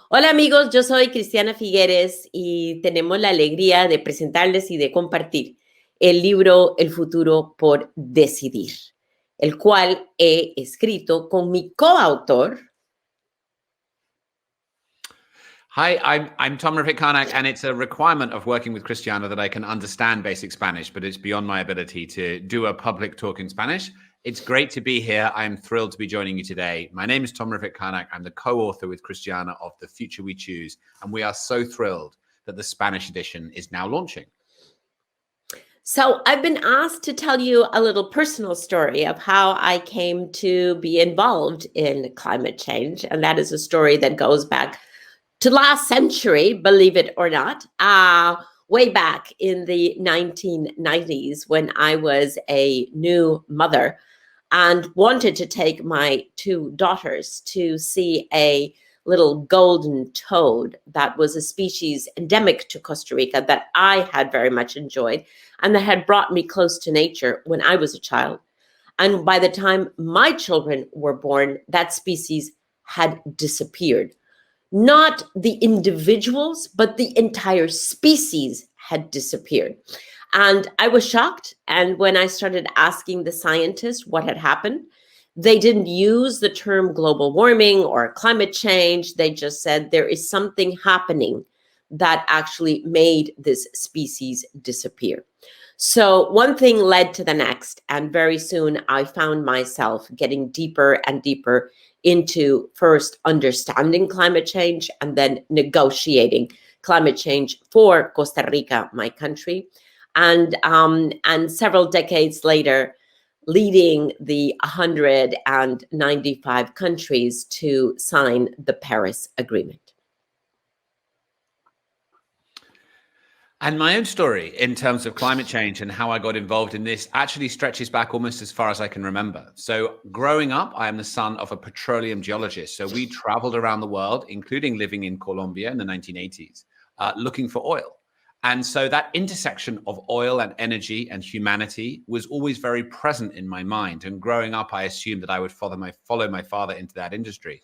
Hola amigos, yo soy Christiana Figueres y tenemos la alegría de presentarles y de compartir el libro El futuro por decidir, el cual he escrito con mi coautor. Hi, I'm Tom Rivett-Carnac, and it's a requirement of working with Christiana that I can understand basic Spanish, but it's beyond my ability to do a public talk in Spanish. It's great to be here. I'm thrilled to be joining you today. My name is Tom Rivett-Carnac. I'm the co-author with Christiana of The Future We Choose, and we are so thrilled that the Spanish edition is now launching. So I've been asked to tell you a little personal story of how I came to be involved in climate change, and that is a story that goes back to last century, believe it or not, way back in the 1990s when I was a new mother and wanted to take my two daughters to see a little golden toad that was a species endemic to Costa Rica that I had very much enjoyed and that had brought me close to nature when I was a child. And by the time my children were born, that species had disappeared. Not the individuals, but the entire species had disappeared. And I was shocked. And when I started asking the scientists what had happened, they didn't use the term global warming or climate change. They just said there is something happening that actually made this species disappear. So one thing led to the next. And very soon I found myself getting deeper and deeper into first understanding climate change and then negotiating climate change for Costa Rica, my country. And several decades later, leading the 195 countries to sign the Paris Agreement. And my own story in terms of climate change and how I got involved in this actually stretches back almost as far as I can remember. So growing up, I am the son of a petroleum geologist. So we traveled around the world, including living in Colombia in the 1980s, looking for oil. And so that intersection of oil and energy and humanity was always very present in my mind. And growing up, I assumed that I would follow my father into that industry.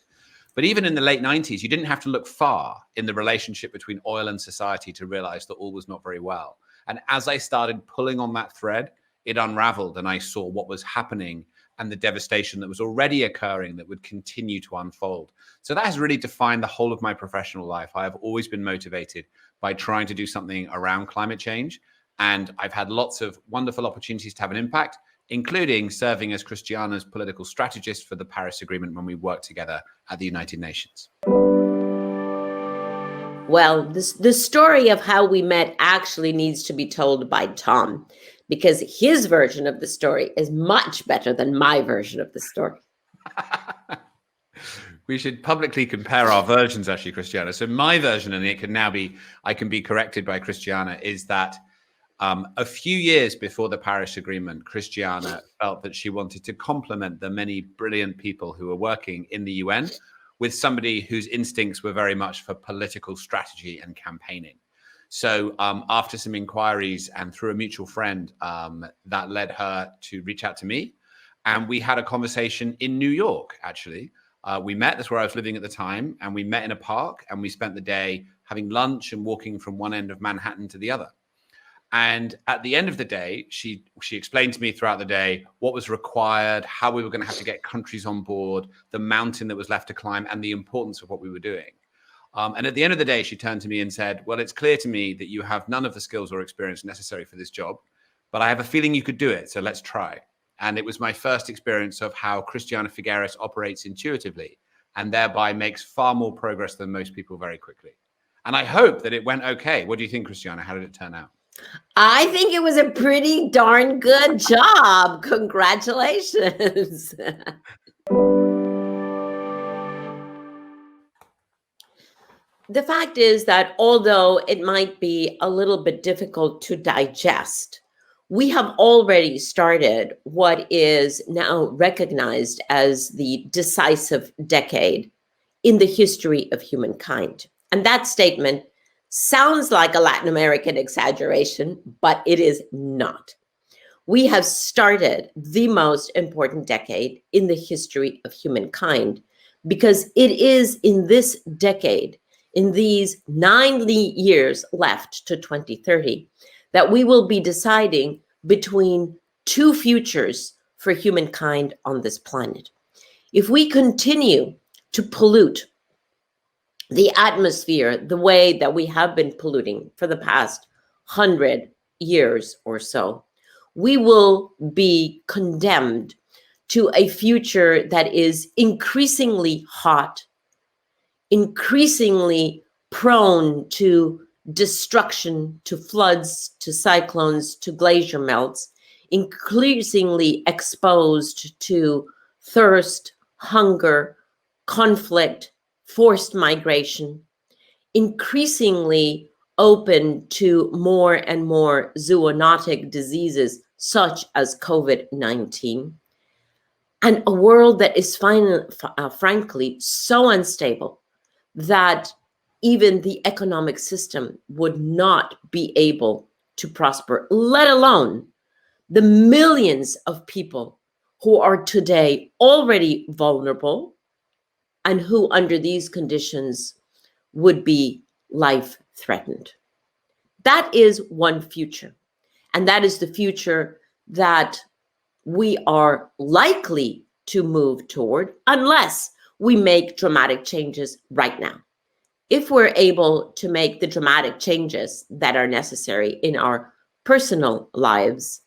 But even in the late 90s, you didn't have to look far in the relationship between oil and society to realize that all was not very well. And as I started pulling on that thread, it unraveled and I saw what was happening and the devastation that was already occurring that would continue to unfold. So that has really defined the whole of my professional life. I have always been motivated by trying to do something around climate change. And I've had lots of wonderful opportunities to have an impact, including serving as Christiana's political strategist for the Paris Agreement when we worked together at the United Nations. Well, the story of how we met actually needs to be told by Tom, because his version of the story is much better than my version of the story. We should publicly compare our versions, actually, Christiana. So my version, and I can be corrected by Christiana, is that a few years before the Paris Agreement, Christiana felt that she wanted to complement the many brilliant people who were working in the UN with somebody whose instincts were very much for political strategy and campaigning. So after some inquiries and through a mutual friend, that led her to reach out to me. And we had a conversation in New York, actually. We met, that's where I was living at the time, and we met in a park and we spent the day having lunch and walking from one end of Manhattan to the other. And at the end of the day, she explained to me throughout the day what was required, how we were going to have to get countries on board, the mountain that was left to climb, and the importance of what we were doing. And at the end of the day, she turned to me and said, well, it's clear to me that you have none of the skills or experience necessary for this job, but I have a feeling you could do it, so let's try. And it was my first experience of how Christiana Figueres operates intuitively and thereby makes far more progress than most people very quickly. And I hope that it went okay. What do you think, Christiana? How did it turn out? I think it was a pretty darn good job. Congratulations. The fact is that although it might be a little bit difficult to digest, we have already started what is now recognized as the decisive decade in the history of humankind. And that statement sounds like a Latin American exaggeration, but it is not. we have started the most important decade in the history of humankind, because it is in this decade, in these 9 years left to 2030, that we will be deciding between two futures for humankind on this planet. If we continue to pollute the atmosphere the way that we have been polluting for the past 100 years or so, we will be condemned to a future that is increasingly hot, increasingly prone to destruction, to floods, to cyclones, to glacier melts, increasingly exposed to thirst, hunger, conflict, forced migration, increasingly open to more and more zoonotic diseases such as COVID-19, and a world that is frankly so unstable that even the economic system would not be able to prosper, let alone the millions of people who are today already vulnerable and who under these conditions would be life threatened. That is one future. And that is the future that we are likely to move toward unless we make dramatic changes right now. If we're able to make the dramatic changes that are necessary in our personal lives,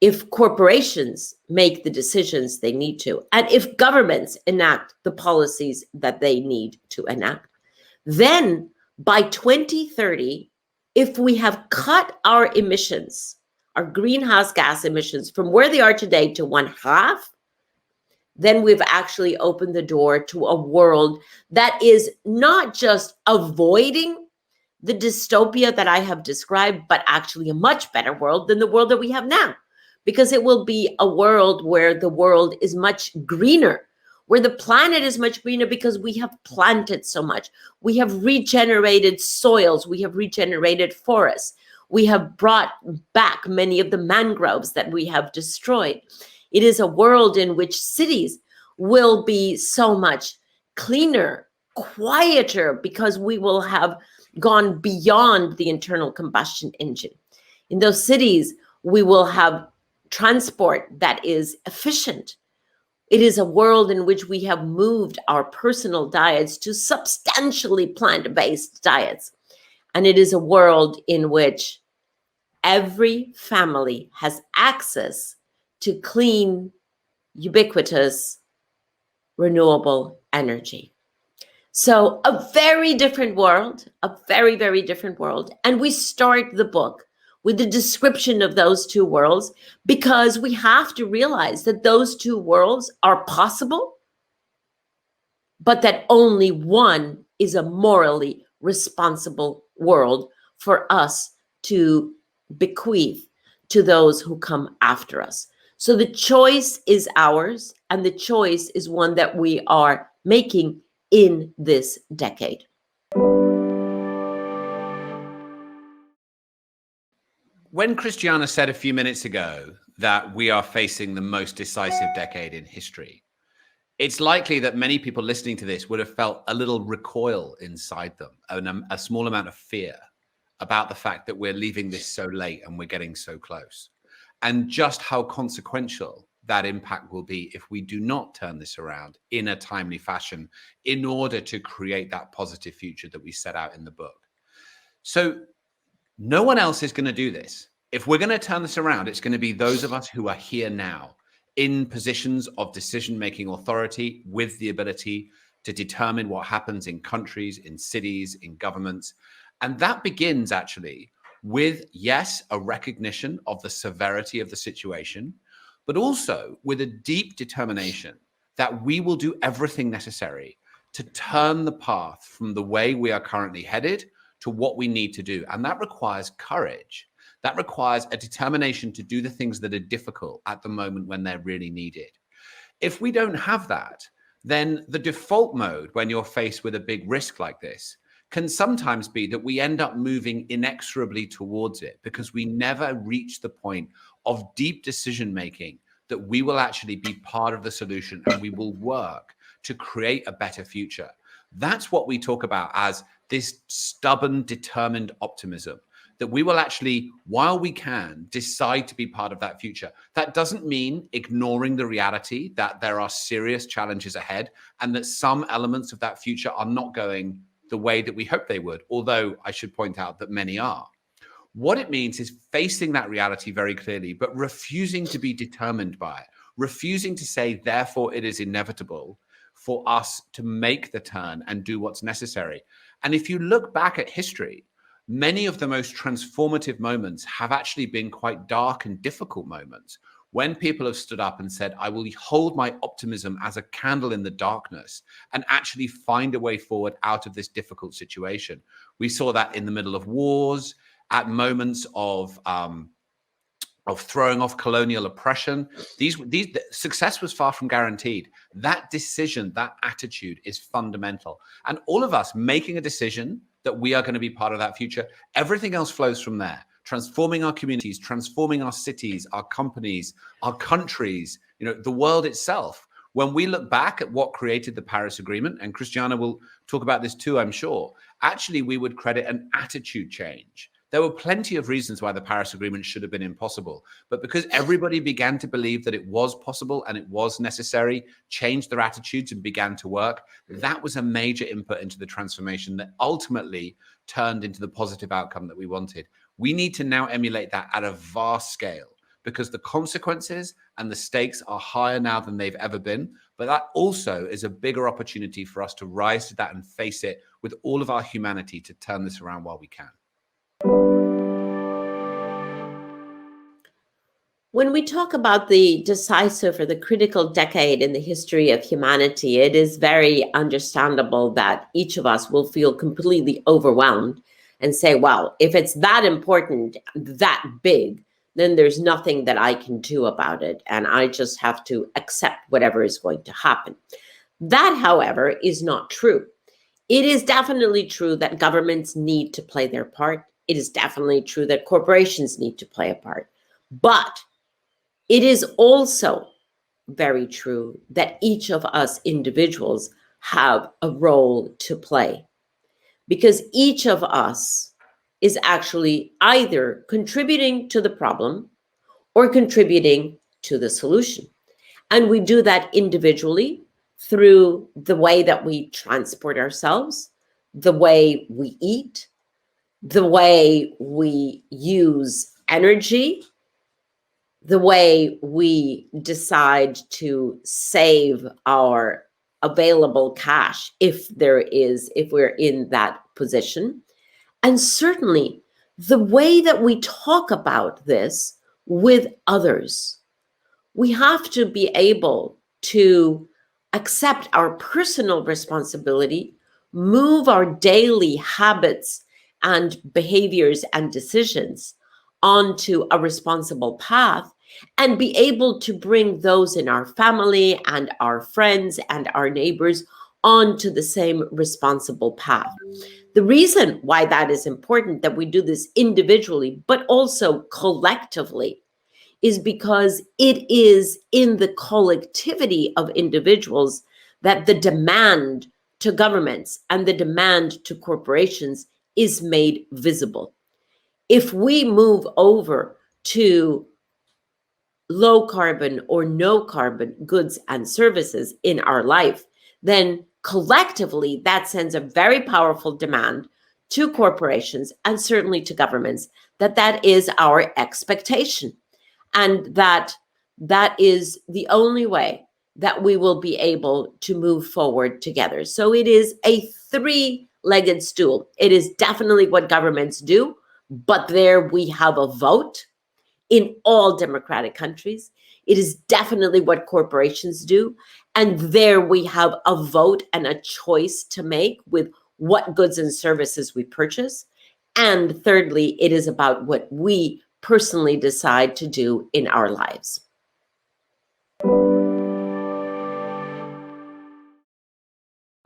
if corporations make the decisions they need to, and if governments enact the policies that they need to enact, then by 2030, if we have cut our emissions, our greenhouse gas emissions from where they are today to 1/2, then we've actually opened the door to a world that is not just avoiding the dystopia that I have described, but actually a much better world than the world that we have now. Because it will be a world where the world is much greener, where the planet is much greener because we have planted so much. We have regenerated soils. We have regenerated forests. We have brought back many of the mangroves that we have destroyed. It is a world in which cities will be so much cleaner, quieter, because we will have gone beyond the internal combustion engine. In those cities, we will have transport that is efficient. It is a world in which we have moved our personal diets to substantially plant-based diets. And it is a world in which every family has access to clean, ubiquitous, renewable energy. So a very different world, a very, very different world. And we start the book with the description of those two worlds because we have to realize that those two worlds are possible, but that only one is a morally responsible world for us to bequeath to those who come after us. So the choice is ours, and the choice is one that we are making in this decade. When Christiana said a few minutes ago that we are facing the most decisive decade in history, it's likely that many people listening to this would have felt a little recoil inside them, a small amount of fear about the fact that we're leaving this so late and we're getting so close, and just how consequential that impact will be if we do not turn this around in a timely fashion in order to create that positive future that we set out in the book. So no one else is going to do this. If we're going to turn this around, it's going to be those of us who are here now in positions of decision-making authority with the ability to determine what happens in countries, in cities, in governments. And that begins actually with, yes, a recognition of the severity of the situation, but also with a deep determination that we will do everything necessary to turn the path from the way we are currently headed to what we need to do. And that requires courage. That requires a determination to do the things that are difficult at the moment when they're really needed. If we don't have that, then the default mode when you're faced with a big risk like this can sometimes be that we end up moving inexorably towards it because we never reach the point of deep decision making that we will actually be part of the solution and we will work to create a better future. That's what we talk about as this stubborn, determined optimism, that we will actually, while we can, decide to be part of that future. That doesn't mean ignoring the reality that there are serious challenges ahead and that some elements of that future are not going the way that we hope they would, although I should point out that many are. What it means is facing that reality very clearly, but refusing to be determined by it, refusing to say, therefore, it is inevitable for us to make the turn and do what's necessary. And if you look back at history, many of the most transformative moments have actually been quite dark and difficult moments when people have stood up and said, I will hold my optimism as a candle in the darkness and actually find a way forward out of this difficult situation. We saw that in the middle of wars, at moments of throwing off colonial oppression. These success was far from guaranteed. That decision, that attitude is fundamental. And all of us making a decision that we are going to be part of that future, everything else flows from there. Transforming our communities, transforming our cities, our companies, our countries, the world itself. When we look back at what created the Paris Agreement, and Christiana will talk about this too, I'm sure, actually we would credit an attitude change. There were plenty of reasons why the Paris Agreement should have been impossible, but because everybody began to believe that it was possible and it was necessary, changed their attitudes and began to work, that was a major input into the transformation that ultimately turned into the positive outcome that we wanted. We need to now emulate that at a vast scale because the consequences and the stakes are higher now than they've ever been. But that also is a bigger opportunity for us to rise to that and face it with all of our humanity to turn this around while we can. When we talk about the decisive or the critical decade in the history of humanity, it is very understandable that each of us will feel completely overwhelmed and say, well, if it's that important, that big, then there's nothing that I can do about it. And I just have to accept whatever is going to happen. That, however, is not true. It is definitely true that governments need to play their part. It is definitely true that corporations need to play a part. But it is also very true that each of us individuals have a role to play, because each of us is actually either contributing to the problem or contributing to the solution. And we do that individually through the way that we transport ourselves, the way we eat, the way we use energy, the way we decide to save our available cash if we're in that position. And certainly the way that we talk about this with others. We have to be able to accept our personal responsibility, move our daily habits and behaviors and decisions onto a responsible path, and be able to bring those in our family and our friends and our neighbors onto the same responsible path. The reason why that is important, that we do this individually, but also collectively, is because it is in the collectivity of individuals that the demand to governments and the demand to corporations is made visible. If we move over to low carbon or no carbon goods and services in our life, then collectively that sends a very powerful demand to corporations and certainly to governments that is our expectation, and that is the only way that we will be able to move forward together. So it is a three-legged stool. It is definitely what governments do, but there we have a vote in all democratic countries. It is definitely what corporations do. And there we have a vote and a choice to make with what goods and services we purchase. And thirdly, it is about what we personally decide to do in our lives.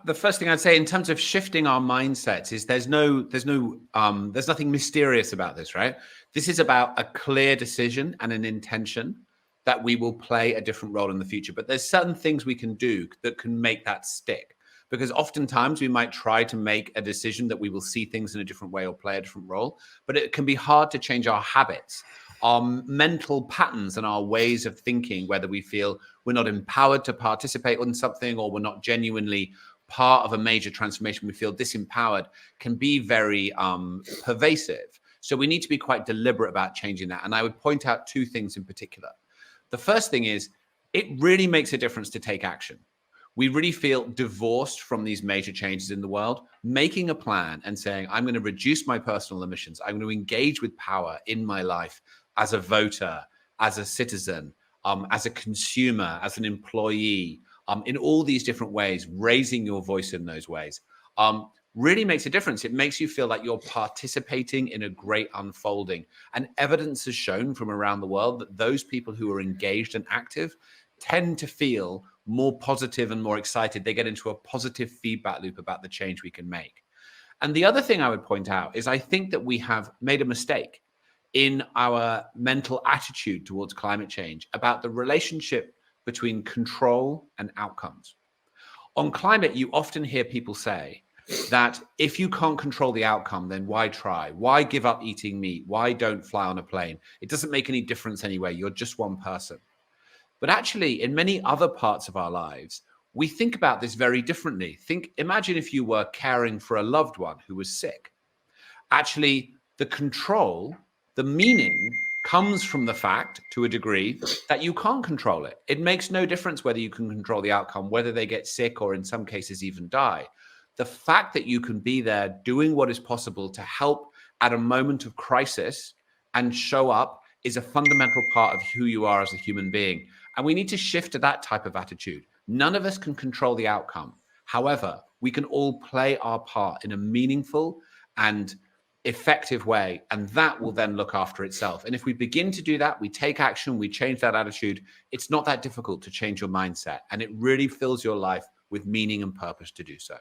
the first thing I'd say in terms of shifting our mindsets is there's nothing mysterious about this, right? This is about a clear decision and an intention that we will play a different role in the future. But there's certain things we can do that can make that stick. Because oftentimes we might try to make a decision that we will see things in a different way or play a different role, but it can be hard to change our habits, our mental patterns and our ways of thinking, whether we feel we're not empowered to participate in something or we're not genuinely part of a major transformation, we feel disempowered, can be very pervasive. So we need to be quite deliberate about changing that. And I would point out two things in particular. The first thing is it really makes a difference to take action. We really feel divorced from these major changes in the world. Making a plan and saying, I'm going to reduce my personal emissions. I'm going to engage with power in my life as a voter, as a citizen, as a consumer, as an employee, in all these different ways, raising your voice in those ways, really makes a difference. It makes you feel like you're participating in a great unfolding. And evidence has shown from around the world that those people who are engaged and active tend to feel more positive and more excited. They get into a positive feedback loop about the change we can make. And the other thing I would point out is I think that we have made a mistake in our mental attitude towards climate change about the relationship between control and outcomes. On climate, you often hear people say that if you can't control the outcome, then why try? Why give up eating meat? Why don't fly on a plane? It doesn't make any difference anyway. You're just one person. But actually, in many other parts of our lives, we think about this very differently. Imagine if you were caring for a loved one who was sick. Actually, the control, the meaning comes from the fact, to a degree, that you can't control it. It makes no difference whether you can control the outcome, whether they get sick or in some cases even die. The fact that you can be there doing what is possible to help at a moment of crisis and show up is a fundamental part of who you are as a human being. And we need to shift to that type of attitude. None of us can control the outcome. However, we can all play our part in a meaningful and effective way, and that will then look after itself. And if we begin to do that, we take action, we change that attitude, it's not that difficult to change your mindset, and it really fills your life with meaning and purpose to do so.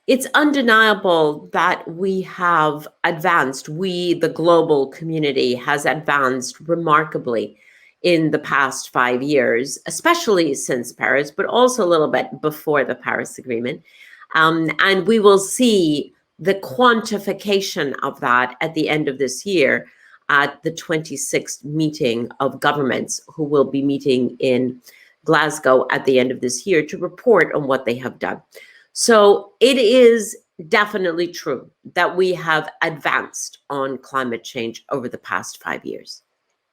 It's undeniable that we have advanced, the global community has advanced remarkably in the past 5 years, especially since Paris, but also a little bit before the Paris Agreement. And we will see the quantification of that at the end of this year at the 26th meeting of governments, who will be meeting in Glasgow at the end of this year to report on what they have done. So it is definitely true that we have advanced on climate change over the past 5 years.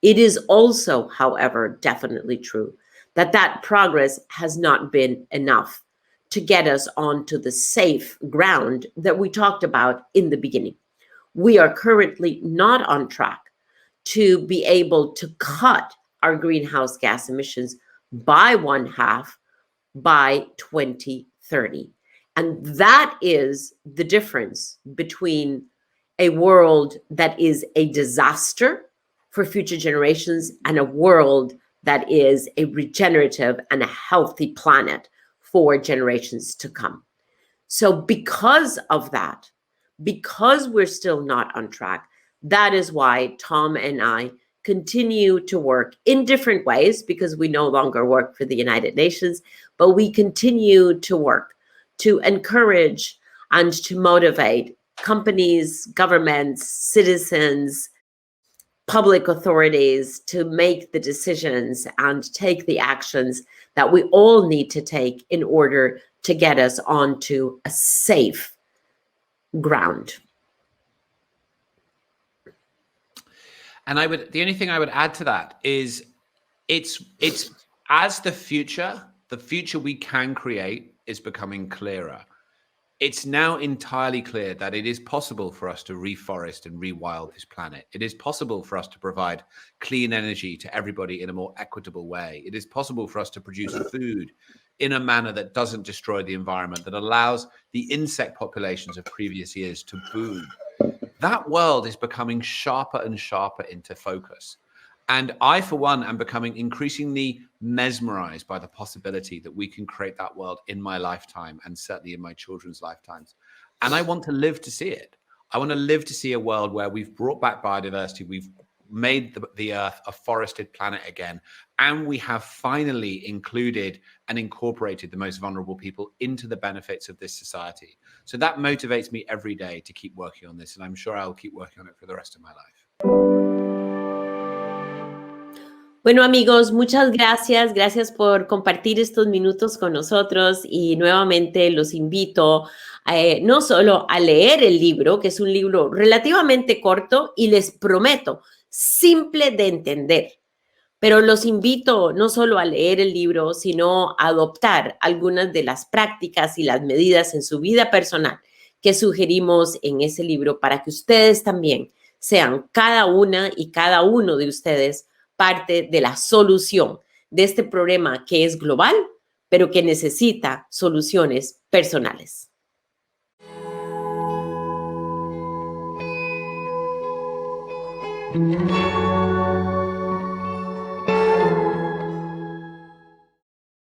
It is also, however, definitely true that that progress has not been enough to get us onto the safe ground that we talked about in the beginning. We are currently not on track to be able to cut our greenhouse gas emissions by 1/2 by 2030. And that is the difference between a world that is a disaster for future generations and a world that is a regenerative and a healthy planet for generations to come. So because of that, because we're still not on track, that is why Tom and I continue to work in different ways, because we no longer work for the United Nations, but we continue to work to encourage and to motivate companies, governments, citizens, public authorities to make the decisions and take the actions that we all need to take in order to get us onto a safe ground. And the only thing I would add to that is it's as the future we can create is becoming clearer. It's now entirely clear that it is possible for us to reforest and rewild this planet. It is possible for us to provide clean energy to everybody in a more equitable way. It is possible for us to produce food in a manner that doesn't destroy the environment, that allows the insect populations of previous years to boom. That world is becoming sharper and sharper into focus. And I, for one, am becoming increasingly mesmerized by the possibility that we can create that world in my lifetime and certainly in my children's lifetimes. And I want to live to see it. I want to live to see a world where we've brought back biodiversity, we've made the Earth a forested planet again, and we have finally included and incorporated the most vulnerable people into the benefits of this society. So that motivates me every day to keep working on this, and I'm sure I'll keep working on it for the rest of my life. Bueno, amigos, muchas gracias. Gracias por compartir estos minutos con nosotros y nuevamente los invito no solo a leer el libro, que es un libro relativamente corto y les prometo, simple de entender, pero los invito no solo a leer el libro, sino a adoptar algunas de las prácticas y las medidas en su vida personal que sugerimos en ese libro para que ustedes también sean cada una y cada uno de ustedes parte de la solución de este problema que es global, pero que necesita soluciones personales.